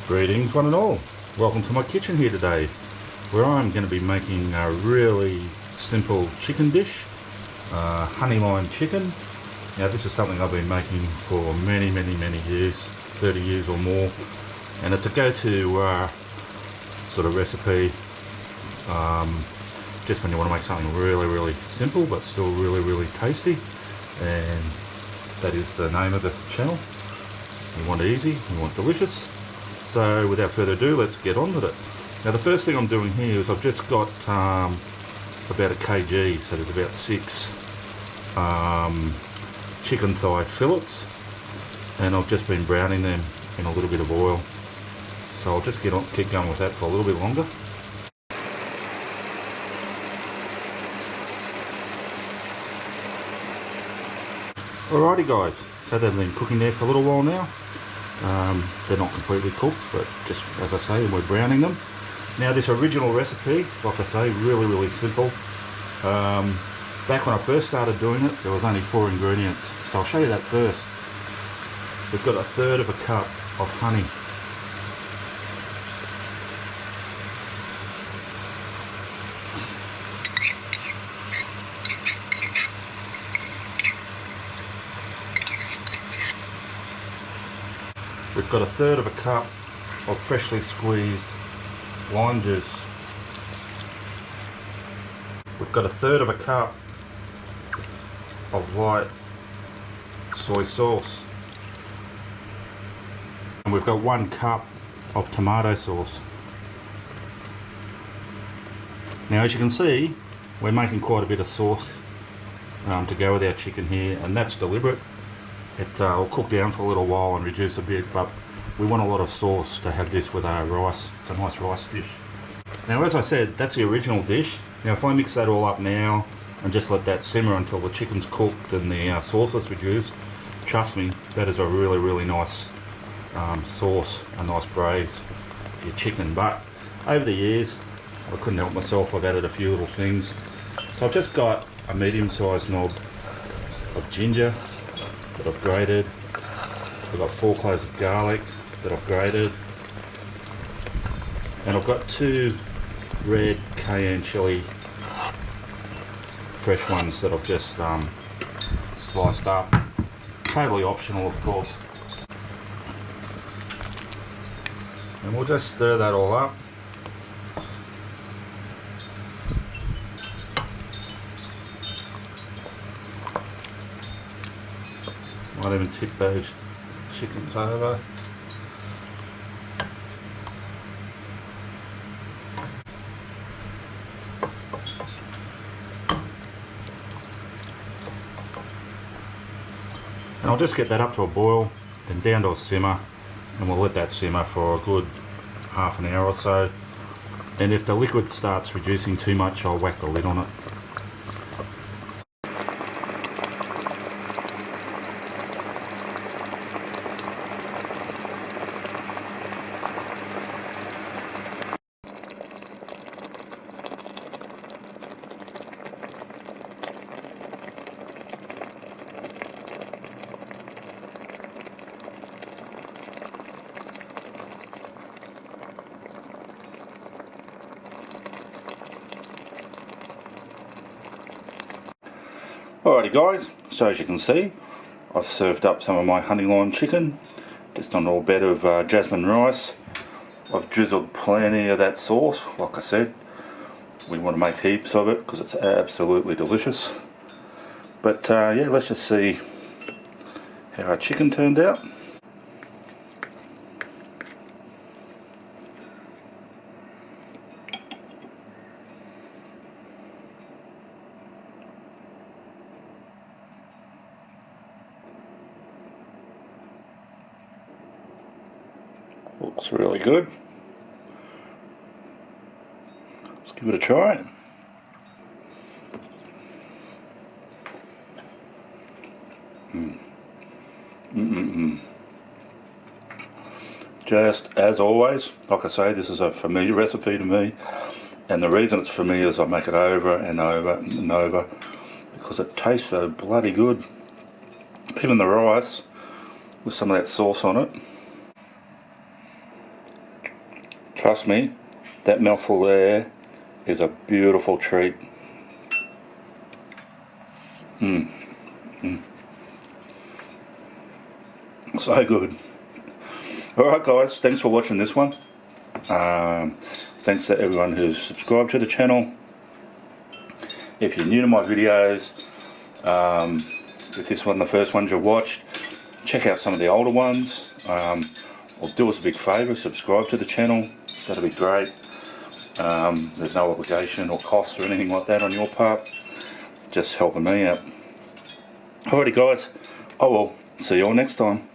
Greetings one and all. Welcome to my kitchen here today, where I'm going to be making a really simple chicken dish, honey lime chicken. Now this is something I've been making for many years, 30 years or more, and it's a go-to sort of recipe just when you want to make something really simple but still really tasty, and that is the name of the channel. You want easy, you want delicious. So without further ado, let's get on with it. Now the first thing I'm doing here is I've just got about a kg, so there's about 6 chicken thigh fillets, and I've just been browning them in a little bit of oil. So I'll just keep going with that for a little bit longer. Alrighty guys, so they've been cooking there for a little while now. They're not completely cooked, but just as I say, we're browning them. Now this original recipe, like I say, really simple. Back when I first started doing it, there was only 4 ingredients, so I'll show you that first. We've got 1/3 of a cup of honey. We've got 1/3 of a cup of freshly squeezed lime juice. We've got 1/3 of a cup of light soy sauce. And we've got 1 cup of tomato sauce. Now as you can see, we're making quite a bit of sauce to go with our chicken here, and that's deliberate. It will cook down for a little while and reduce a bit, but we want a lot of sauce to have this with our rice. It's a nice rice dish. Now as I said, that's the original dish. Now if I mix that all up now and just let that simmer until the chicken's cooked and the sauce is reduced, trust me, that is a really nice sauce, a nice braise for your chicken. But over the years, I couldn't help myself, I've added a few little things. So I've just got a medium-sized knob of ginger that I've grated. I've got 4 cloves of garlic that I've grated, and I've got 2 red cayenne chili, fresh ones that I've just sliced up. Totally optional, of course. And we'll just stir that all up. Might even tip those chickens over. And I'll just get that up to a boil, then down to a simmer, and we'll let that simmer for a good half an hour or so. And if the liquid starts reducing too much, I'll whack the lid on it. Alrighty guys, so as you can see, I've served up some of my honey lime chicken, just on a little bed of jasmine rice. I've drizzled plenty of that sauce. Like I said, we want to make heaps of it because it's absolutely delicious. But yeah, let's just see how our chicken turned out. Looks really good. Let's give it a try. Just as always, like I say, this is a familiar recipe to me, and the reason it's familiar is I make it over and over because it tastes so bloody good. Even the rice with some of that sauce on it. Trust me, that mouthful there is a beautiful treat. So good. Alright guys, thanks for watching this one. Thanks to everyone who's subscribed to the channel. If you're new to my videos, if this one the first ones you watched, check out some of the older ones, or do us a big favour, subscribe to the channel, that'll be great. There's no obligation or cost or anything like that on your part, just helping me out. Alrighty guys, I will see you all next time.